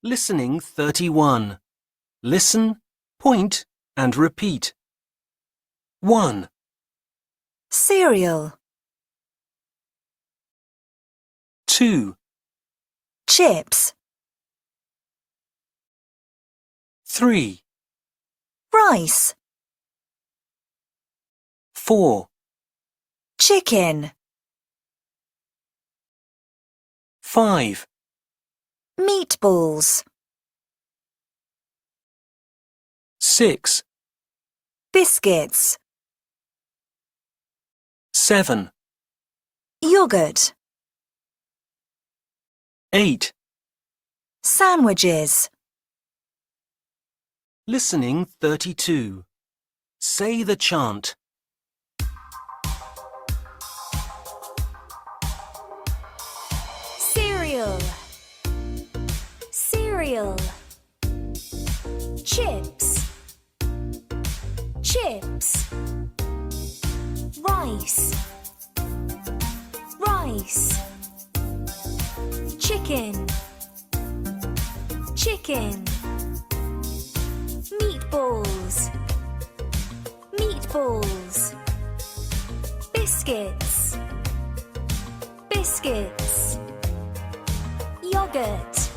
Listening 31. Listen, point, and repeat. 1, cereal, 2, chips, 3, rice, 4, chicken, 5, meatballs, 6, biscuits, 7, yogurt, 8. sandwiches, Listening 32. Say the chant. Cereal, cereal. Chips, chips. Rice, rice. Chicken, chicken. Meatballs, meatballs. Biscuits, biscuits. Yogurt,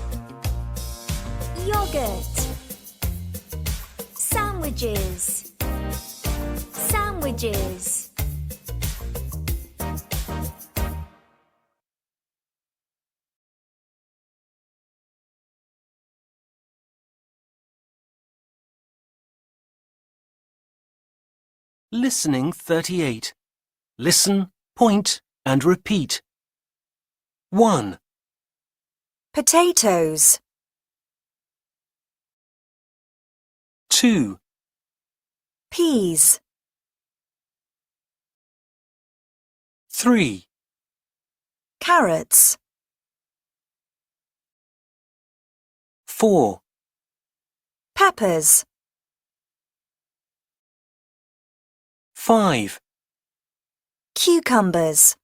yogurt. Sandwiches, sandwiches. Listening 38. Listen, point, and repeat. 1, potatoes, 2, peas, 3, carrots, 4, peppers, 5, cucumbers,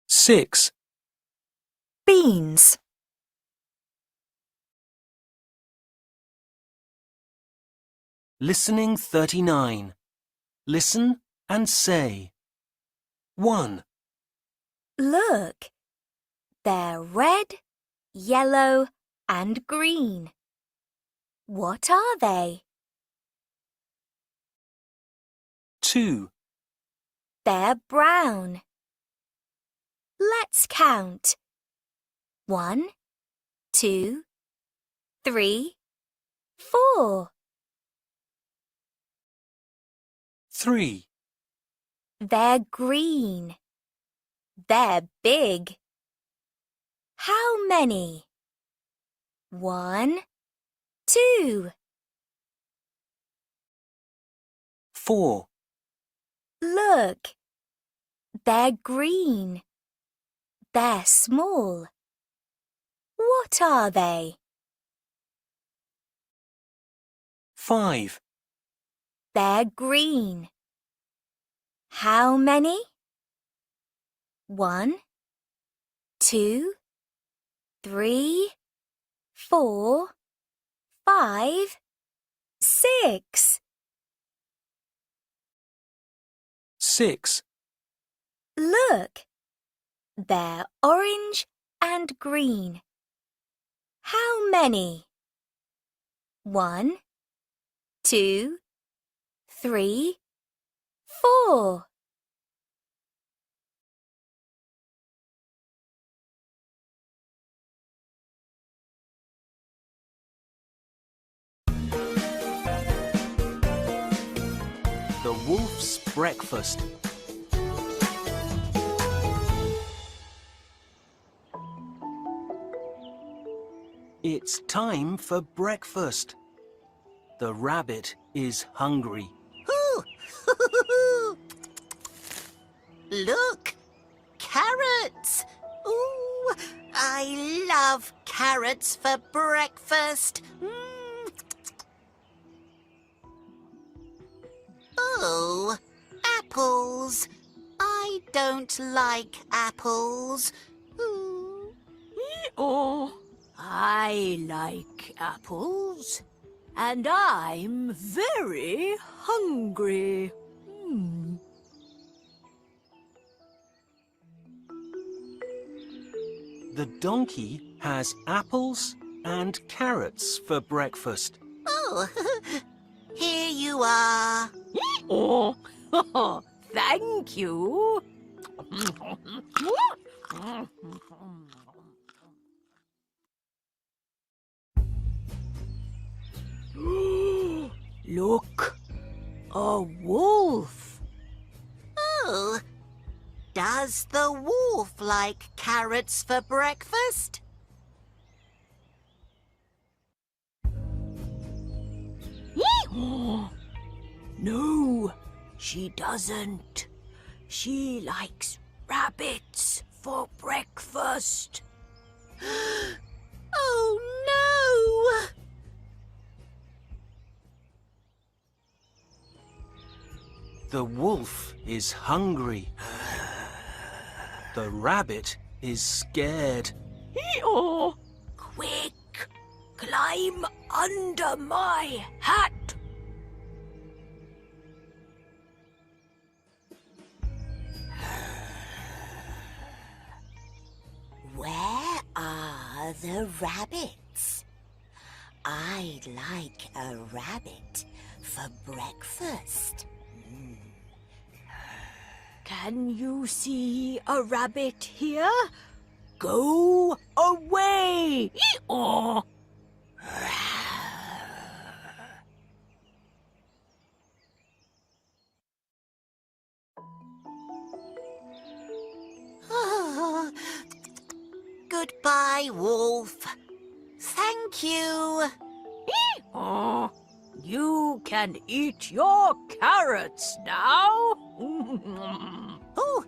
6, beans, Listening 39. Listen and say. 1, Look, they're red, yellow, and green. What are they? 2, They're brown. Let's count. 1, 2, 3, 4. 3, They're green. They're big. How many? 1, 2. 4, Look, they're green. They're small. What are they? 5, They're green. How many? 1, 2, 3, 4, 5, 6. 6, Look, they're orange and green. How many? 1, 2, 3, 4. The Wolf's Breakfast. It's time for breakfast. The rabbit is hungry. Look, carrots. Ooh, I love carrots for breakfast. Oh, apples. I don't like apples. Ooh. Oh, I like apples, and I'm very hungry. The donkey has apples and carrots for breakfast. Oh, here you are. Oh, thank you. Look, a wolf. Oh, does the wolf like carrots for breakfast? No, she doesn't. She likes rabbits for breakfast. Oh no! The wolf is hungry. The rabbit is scared. Oh, quick, climb under my hat. Where are the rabbits? I'd like a rabbit for breakfast. Can you see a rabbit here? Go away! Oh. Goodbye, wolf. Thank you. Oh, you can eat your carrots now. Oh. Oh.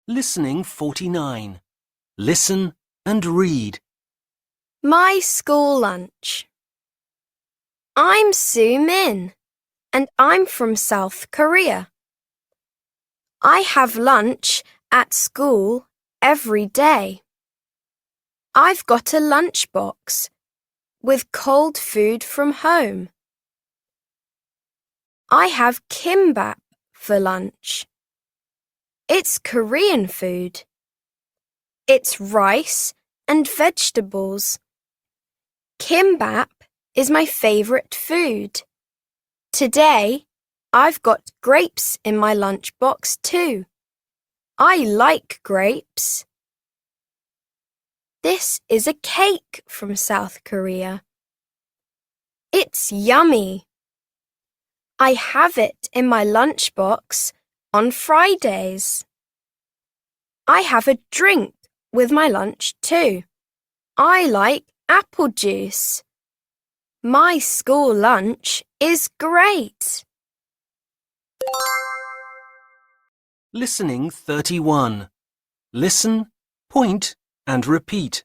Listening 49. Listen and read. My school lunch. I'm Sue Min, and I'm from South Korea. I have lunch at school every day. I've got a lunchbox with cold food from home. I have kimbap for lunch. It's Korean food. It's rice and vegetables. Kimbap is my favorite food. Today, I've got grapes in my lunchbox too. I like grapes. This is a cake from South Korea. It's yummy. I have it in my lunchbox on Fridays. I have a drink with my lunch too. I like apple juice. My school lunch is great. Listening 31. Listen, point, and repeat.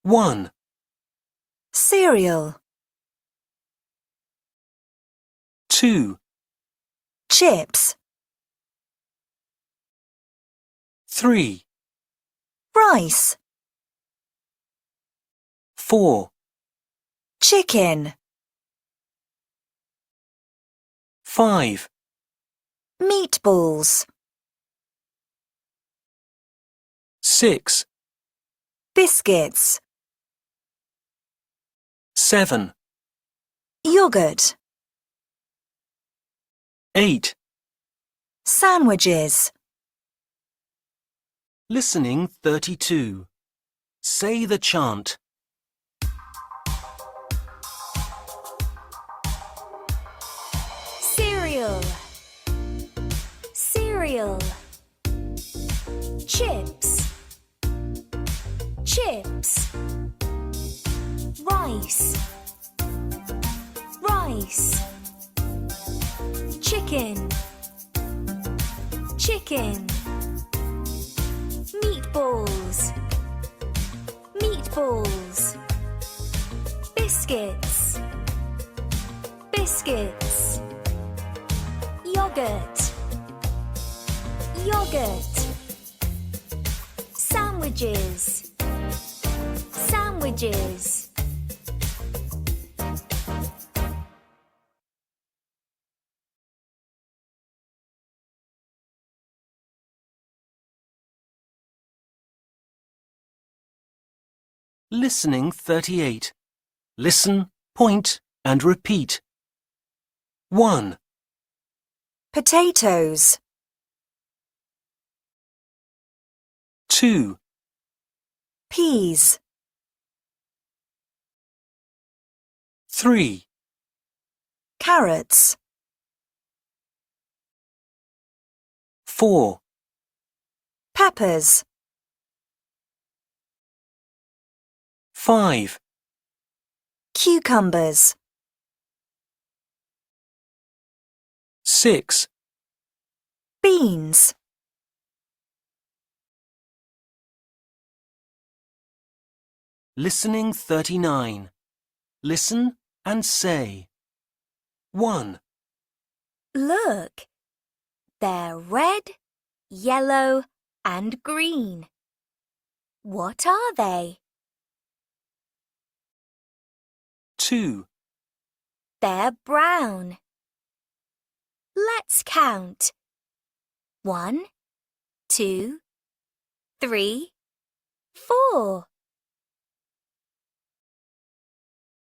1, cereal, 2, chips, 3, rice, 4, chicken, 5, meatballs, 6, biscuits, 7, yogurt, 8. sandwiches, Listening 32. Say the chant. Cereal. Cereal. chips, rice, rice, chicken, chicken, meatballs, meatballs, biscuits, biscuits, yogurt, yogurt, sandwiches, sandwiches. Listening 38. Listen, point, and repeat. 1, potatoes, 2, peas, 3, carrots, 4, peppers, 5, cucumbers, 6, beans, Listening 39. Listen and say. 1, Look, they're red, yellow, and green. What are they? 2, They're brown. Let's count. 1, 2, 3, 4.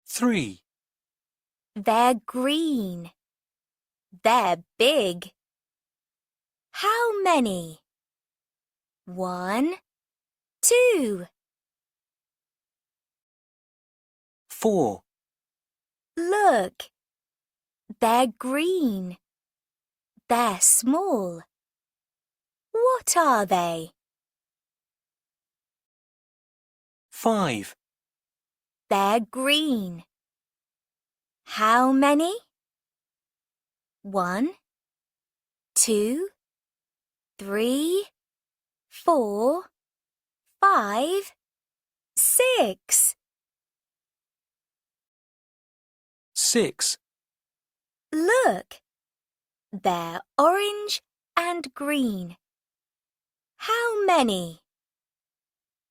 3, They're green. They're big. How many? 1, 2. 4, Look, they're green. They're small. What are they? 5, They're green. How many? 1, 2, 3, 4, 5, 6. 6, Look, they're orange and green. How many?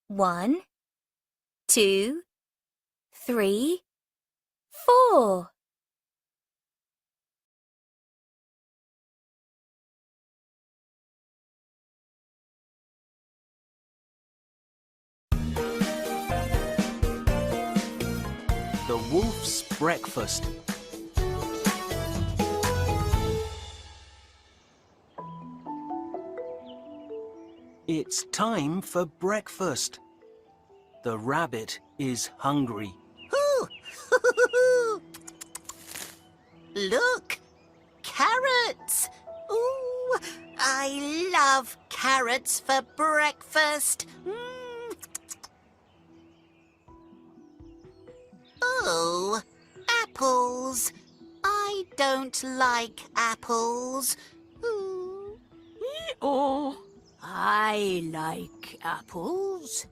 1, 2, 3, 4. The Wolf's Breakfast. It's time for breakfast. The rabbit is hungry. Ooh. Look, carrots. Ooh, I love carrots for breakfast. Oh, apples. I don't like apples. Ooh. Oh, I like apples.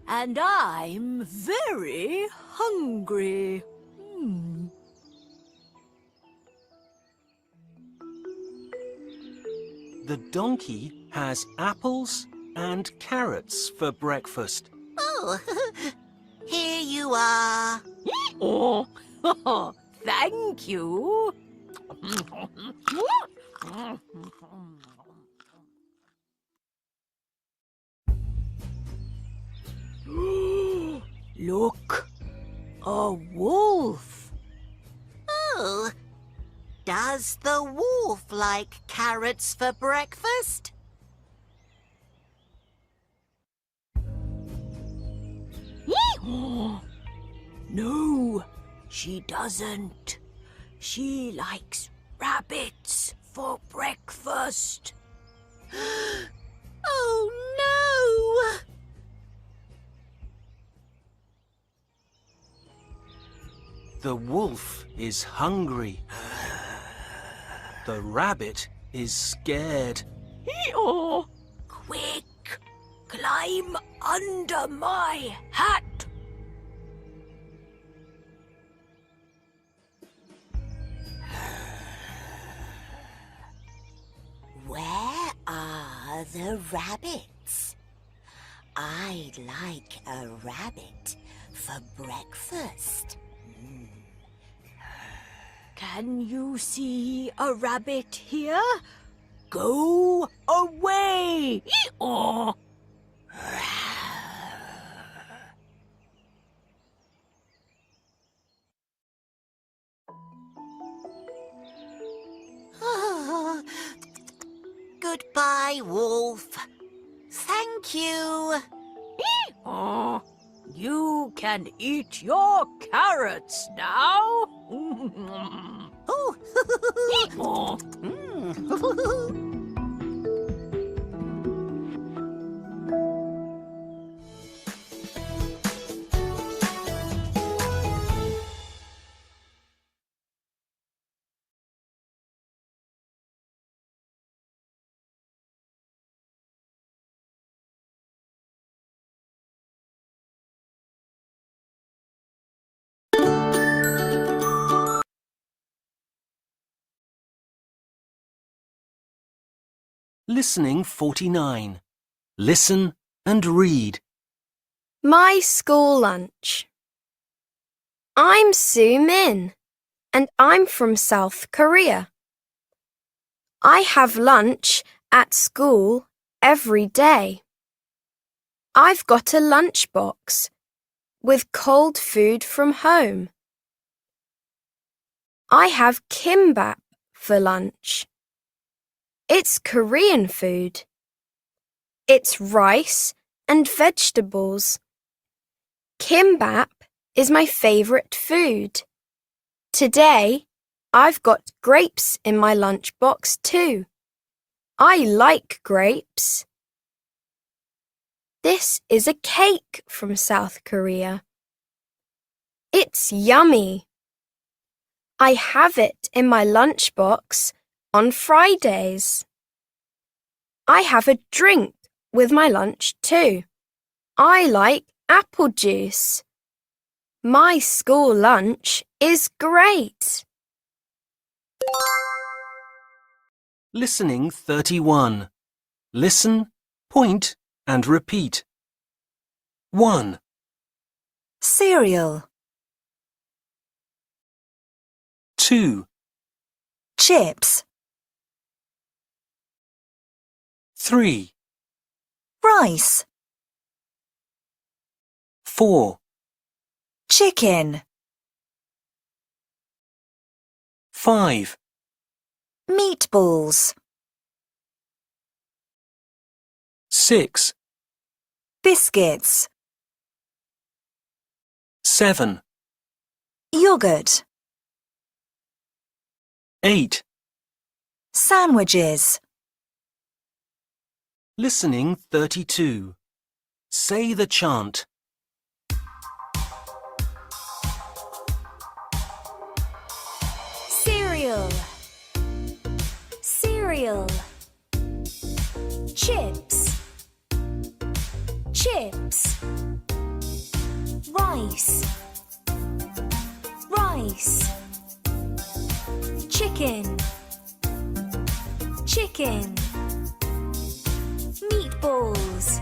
And I'm very hungry. The donkey has apples and carrots for breakfast. Oh, here you are. Oh, thank you. Look, a wolf. Oh, does the wolf like carrots for breakfast? No, she doesn't. She likes rabbits for breakfast. Oh, no! The wolf is hungry. The rabbit is scared. Hee-haw! Quick! Climb under my hat! Where are the rabbits? I'd like a rabbit for breakfast. Can you see a rabbit here? Go away! Hee-haw! Oh, goodbye, wolf. Thank you. Hee-haw! You can eat your carrots now. Oh. Hee-haw! Listening 49. Listen and read. My school lunch. I'm Sue Min, and I'm from South Korea. I have lunch at school every day. I've got a lunchbox with cold food from home. I have kimbap for lunch. It's Korean food. It's rice and vegetables. Kimbap is my favorite food. Today, I've got grapes in my lunchbox too. I like grapes. This is a cake from South Korea. It's yummy. I have it in my lunchbox on Fridays. I have a drink with my lunch too. I like apple juice. My school lunch is great. Listening 31. Listen, point and repeat. 1, cereal, 2, chips, 3, rice, 4, chicken, 5, meatballs, 6, biscuits, 7, yogurt, 8. sandwiches, Listening 32. Say the chant. Cereal, cereal. Chips, chips. Rice, rice. Chicken, chicken. Meatballs,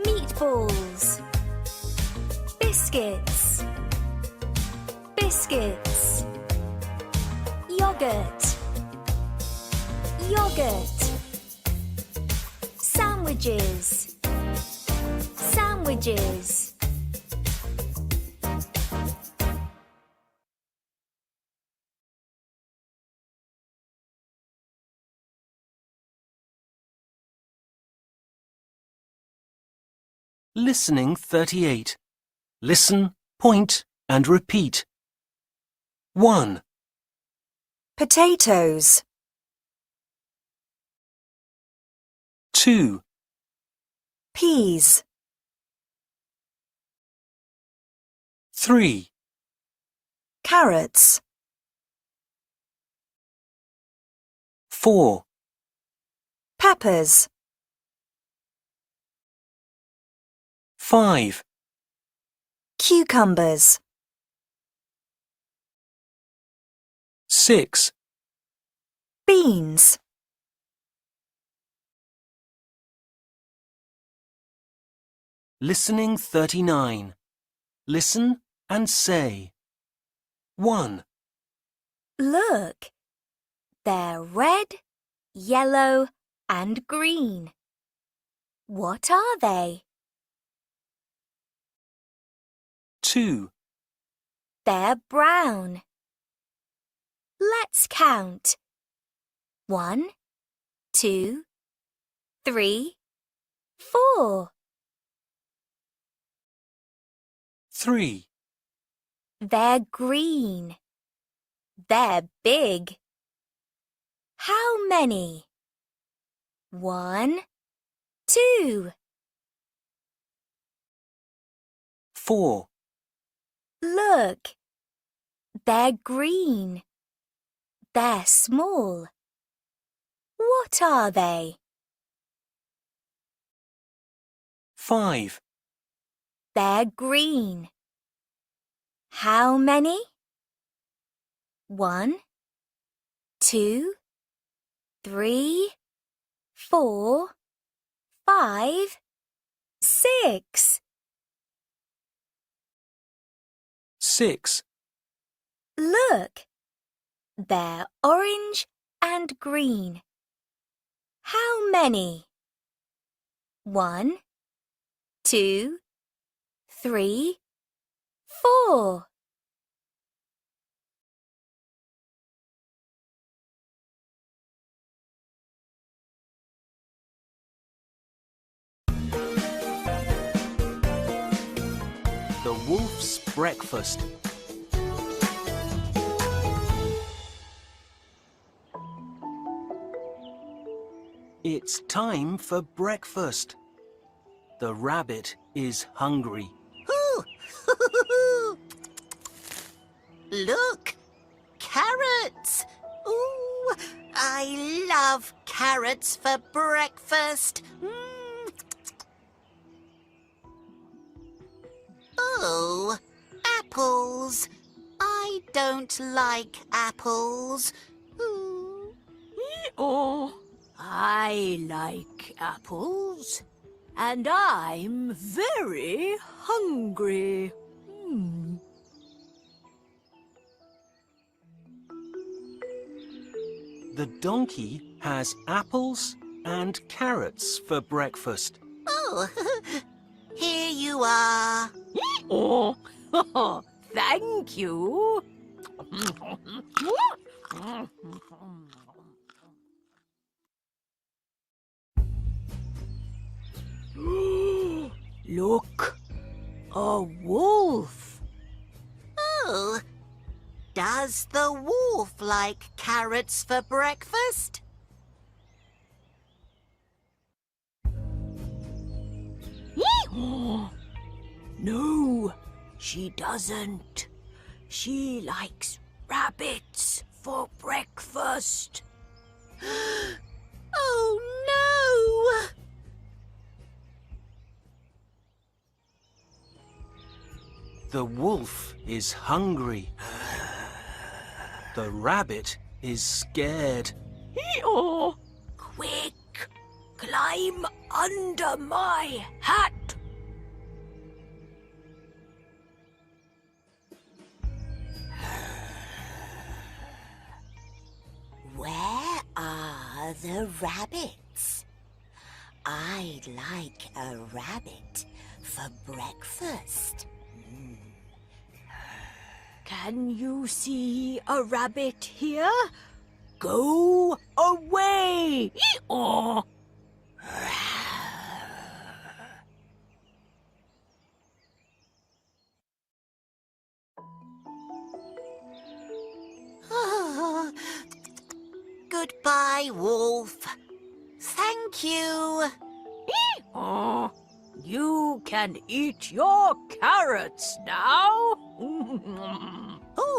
meatballs. Biscuits, biscuits. Yogurt, yogurt. Sandwiches, sandwiches. Listening 38. Listen, point and repeat. 1, potatoes, 2, peas, 3, carrots. 4, Peppers. 5, Cucumbers. 6, Beans. Listening 39. Listen and say. 1, Look, they're red, yellow, and green. What are they? 2, They're brown. Let's count. 1, 2, 3, 4. 3, They're green. They're big. How many? 1, 2. 4, Look, they're green. They're small. What are they? 5, They're green. How many? 1, 2, 3, 4, 5, 6. 6, Look, they're orange and green. How many? 1, 2, 3, 4. The Wolf's Breakfast. It's time for breakfast. The rabbit is hungry. Look, carrots. Ooh, I love carrots for breakfast. Oh, apples. I don't like apples. Ooh. Oh, I like apples. And I'm very hungry. The donkey has apples and carrots for breakfast. Oh, here you are. Oh, thank you. Look, a wolf. Oh, does the wolf like carrots for breakfast? No, she doesn't. She likes rabbits for breakfast. Oh, no! The wolf is hungry. The rabbit is scared. Oh, quick, climb under my hat. Where are the rabbits? I'd like a rabbit for breakfast. Can you see a rabbit here? Go away! Oh. Oh, goodbye, wolf. Thank you. Oh, you can eat your carrots now. Oh,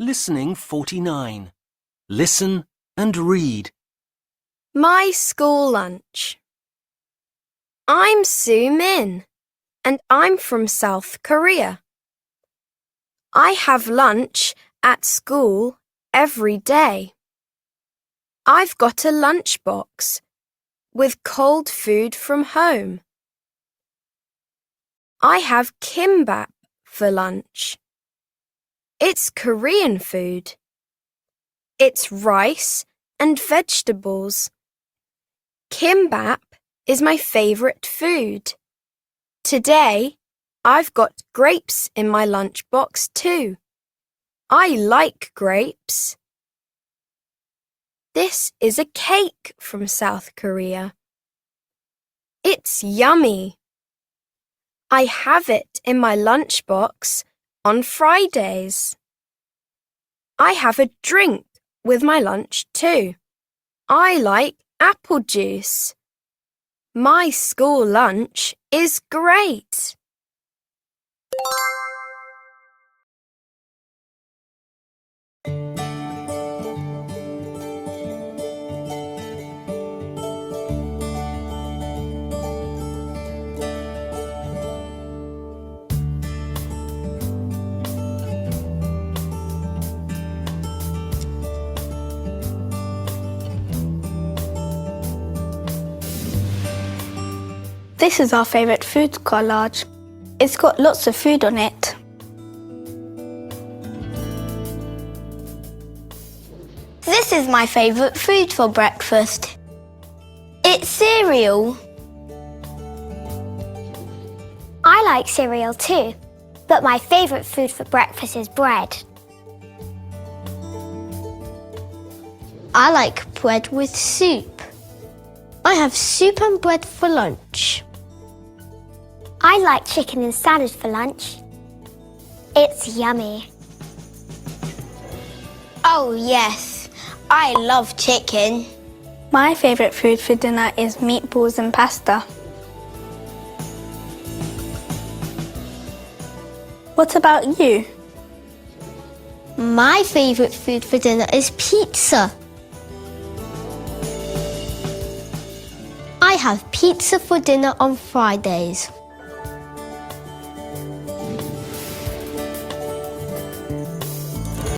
Listening 49. Listen and read. My school lunch. I'm Sue Min, and I'm from South Korea. I have lunch at school every day. I've got a lunchbox with cold food from home. I have kimbap for lunch. It's Korean food. It's rice and vegetables. Kimbap is my favorite food. Today, I've got grapes in my lunchbox too. I like grapes. This is a cake from South Korea. It's yummy. I have it in my lunchbox on Fridays. I have a drink with my lunch too. I like apple juice. My school lunch is great. This is our favourite food collage. It's got lots of food on it. This is my favourite food for breakfast. It's cereal. I like cereal too, but my favourite food for breakfast is bread. I like bread with soup. I have soup and bread for lunch. I like chicken and salad for lunch. It's yummy. Oh yes, I love chicken. My favourite food for dinner is meatballs and pasta. What about you? My favourite food for dinner is pizza. I have pizza for dinner on Fridays.